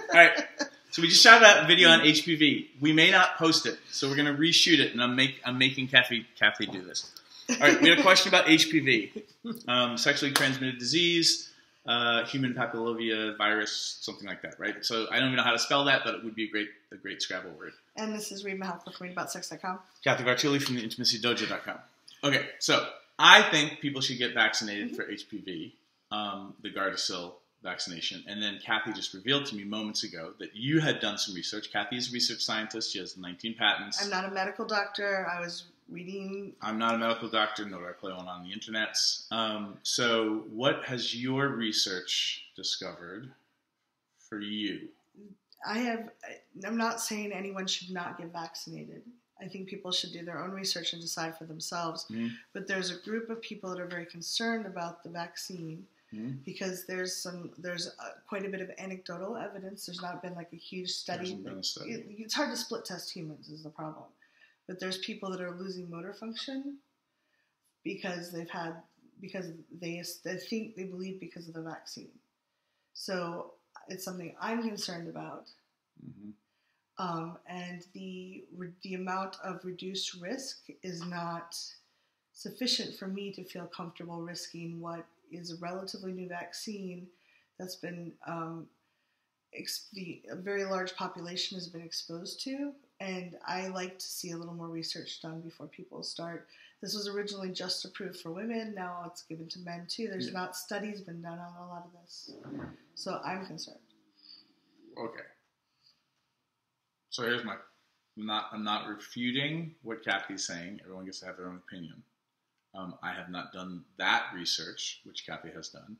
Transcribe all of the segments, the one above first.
All right. So we just shot that video on HPV. We may not post it, so we're going to reshoot it, and I'm making Cathy do this. All right. We had a question about HPV, sexually transmitted disease, human papillomavirus, something like that, right? So I don't even know how to spell that, but it would be a great Scrabble word. And this is Reid from ReidAboutSex.com. Cathy from the IntimacyDojo.com. Okay, so I think people should get vaccinated for HPV, the Gardasil vaccination. And then Cathy just revealed to me moments ago that you had done some research. Cathy is a research scientist. She has 19 patents. I'm not a medical doctor. I was reading. I'm not a medical doctor, nor do I play one on the internet. So what has your research discovered for you? I'm not saying anyone should not get vaccinated. I think people should do their own research and decide for themselves. Mm-hmm. But there's a group of people that are very concerned about the vaccine because there's quite a bit of anecdotal evidence. There's not been like a huge study. It's hard to split test humans is the problem. But there's people that are losing motor function because they believe because of the vaccine. So it's something I'm concerned about. Mm-hmm. And the amount of reduced risk is not sufficient for me to feel comfortable risking what is a relatively new vaccine that's been a very large population has been exposed to. And I like to see a little more research done before people start. This was originally just approved for women. Now it's given to men too. There's not studies been done on a lot of this. So I'm concerned. Okay. So here's I'm not refuting what Cathy's saying. Everyone gets to have their own opinion. I have not done that research, which Cathy has done.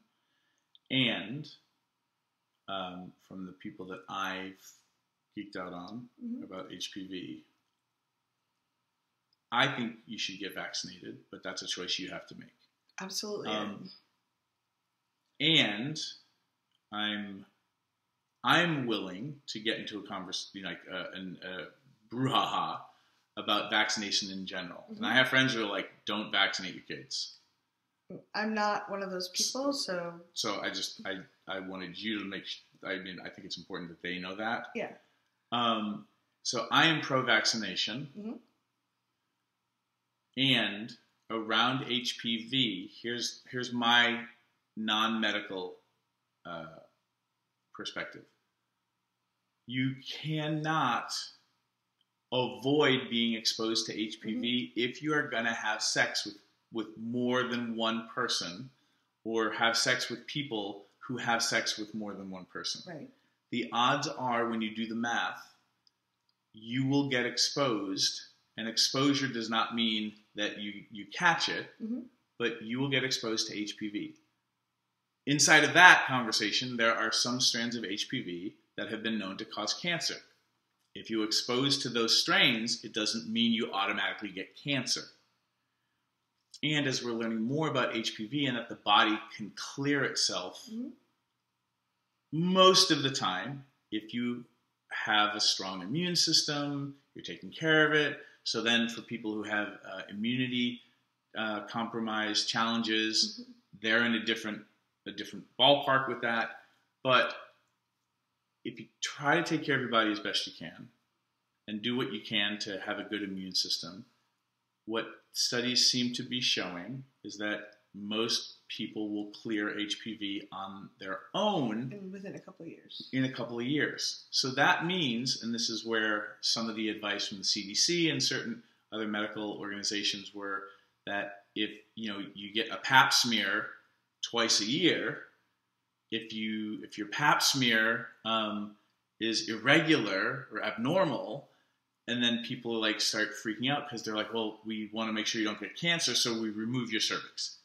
And from the people that I've geeked out on about HPV, I think you should get vaccinated, but that's a choice you have to make. Absolutely. And I'm willing to get into a conversation, like a brouhaha about vaccination in general. Mm-hmm. And I have friends who are like, don't vaccinate your kids. I'm not one of those people, so... So I wanted you to I think it's important that they know that. Yeah. So I am pro-vaccination. Mm-hmm. And around HPV, here's my non-medical perspective. You cannot avoid being exposed to HPV if you are going to have sex with more than one person or have sex with people who have sex with more than one person. Right. The odds are, when you do the math, you will get exposed, and exposure does not mean that you catch it, but you will get exposed to HPV. Inside of that conversation, there are some strands of HPV that have been known to cause cancer. If you expose to those strains, it doesn't mean you automatically get cancer. And as we're learning more about HPV and that the body can clear itself, most of the time, if you have a strong immune system, you're taking care of it. So then for people who have immunity compromised challenges, they're in a different ballpark with that. But if you try to take care of your body as best you can and do what you can to have a good immune system, what studies seem to be showing is that most people will clear HPV on their own within a couple of years. In a couple of years. So that means, and this is where some of the advice from the CDC and certain other medical organizations were, that if you get a pap smear twice a year, if your pap smear is irregular or abnormal, and then people start freaking out because they're like, well, we want to make sure you don't get cancer, so we remove your cervix,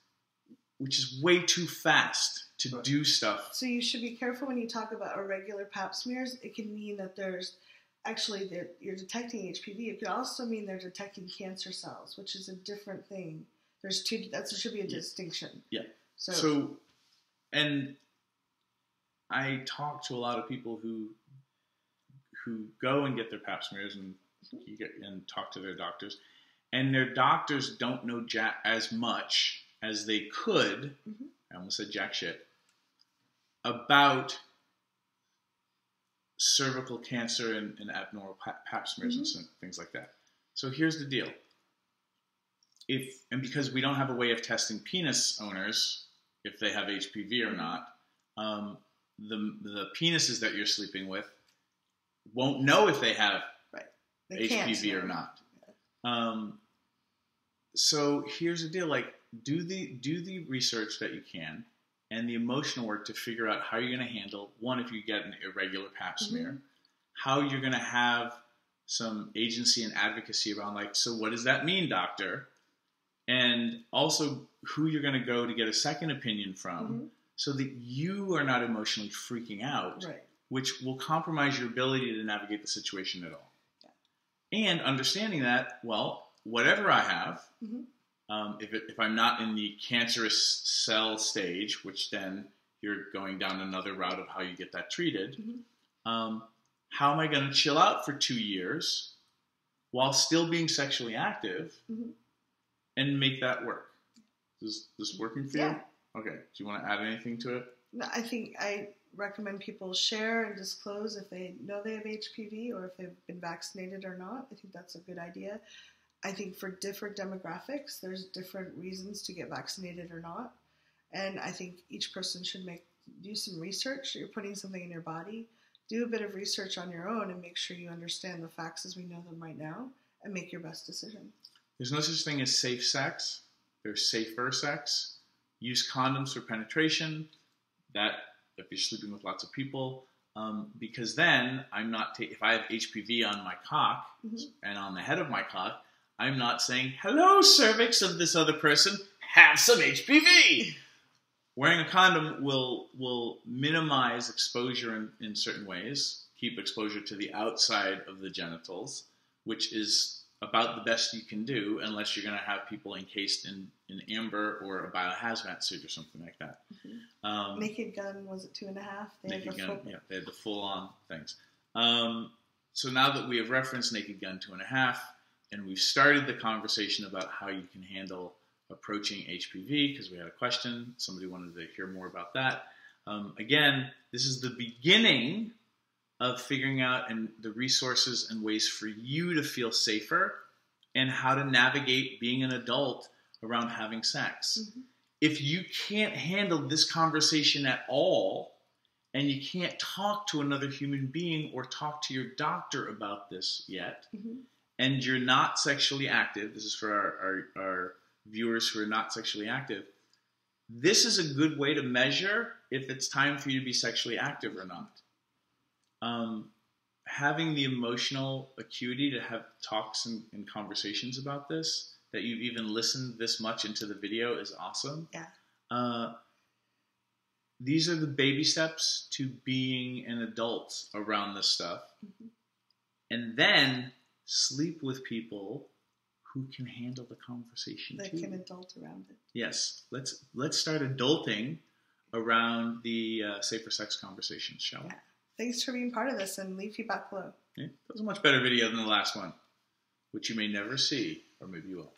which is way too fast to do stuff. So you should be careful when you talk about irregular pap smears. It can mean that you're detecting HPV. It could also mean they're detecting cancer cells, which is a different thing. There should be a distinction. Yeah. So, and I talk to a lot of people who go and get their pap smears and talk to their doctors, and their doctors don't know as much as they could. I almost said jack shit about cervical cancer and abnormal pap smears and things like that. So here's the deal. Because we don't have a way of testing penis owners if they have HPV or not, the penises that you're sleeping with won't know if they have HPV or not. So here's the deal: like, do the research that you can, and the emotional work to figure out how you're going to handle one if you get an irregular pap smear, how you're going to have some agency and advocacy around, like, so what does that mean, doctor? And also who you're going to go to get a second opinion from, so that you are not emotionally freaking out, which will compromise your ability to navigate the situation at all. Yeah. And understanding that, well, whatever I have, if I'm not in the cancerous cell stage, which then you're going down another route of how you get that treated, how am I going to chill out for 2 years while still being sexually active and make that work? Is this working for you? Okay. Do you want to add anything to it? No, I think I recommend people share and disclose if they know they have HPV or if they've been vaccinated or not. I think that's a good idea. I think for different demographics, there's different reasons to get vaccinated or not. And I think each person should do some research. You're putting something in your body. Do a bit of research on your own and make sure you understand the facts as we know them right now and make your best decision. There's no such thing as safe sex. There's safer sex. Use condoms for penetration. That if you're sleeping with lots of people, because then I'm not. If I have HPV on my cock and on the head of my cock, I'm not saying, "Hello, cervix of this other person. Have some HPV." Wearing a condom will minimize exposure in certain ways. Keep exposure to the outside of the genitals, which is about the best you can do, unless you're going to have people encased in amber or a biohazmat suit or something like that. Naked Gun, was it 2.5? Naked Gun, they had the full-on things. So now that we have referenced Naked Gun 2.5, and we've started the conversation about how you can handle approaching HPV, because we had a question, somebody wanted to hear more about that. Again, this is the beginning of figuring out the resources and ways for you to feel safer and how to navigate being an adult around having sex. If you can't handle this conversation at all, and you can't talk to another human being or talk to your doctor about this yet, and you're not sexually active, this is for our viewers who are not sexually active, this is a good way to measure if it's time for you to be sexually active or not. Having the emotional acuity to have talks and conversations about this, that you've even listened this much into the video, is awesome. Yeah. These are the baby steps to being an adult around this stuff. And then sleep with people who can handle the conversation that can adult around it. Yes. Let's start adulting around the safer sex conversations, shall we? Yeah. Thanks for being part of this, and leave feedback below. Yeah, that was a much better video than the last one, which you may never see, or maybe you will.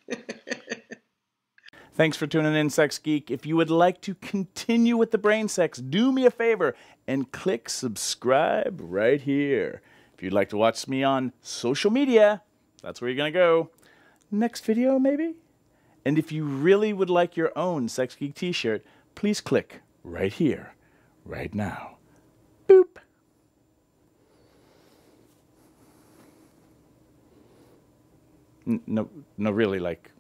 Thanks for tuning in, Sex Geek. If you would like to continue with the brain sex, do me a favor and click subscribe right here. If you'd like to watch me on social media, that's where you're going to go. Next video, maybe? And if you really would like your own Sex Geek t-shirt, please click right here, right now. Boop. No, really, like,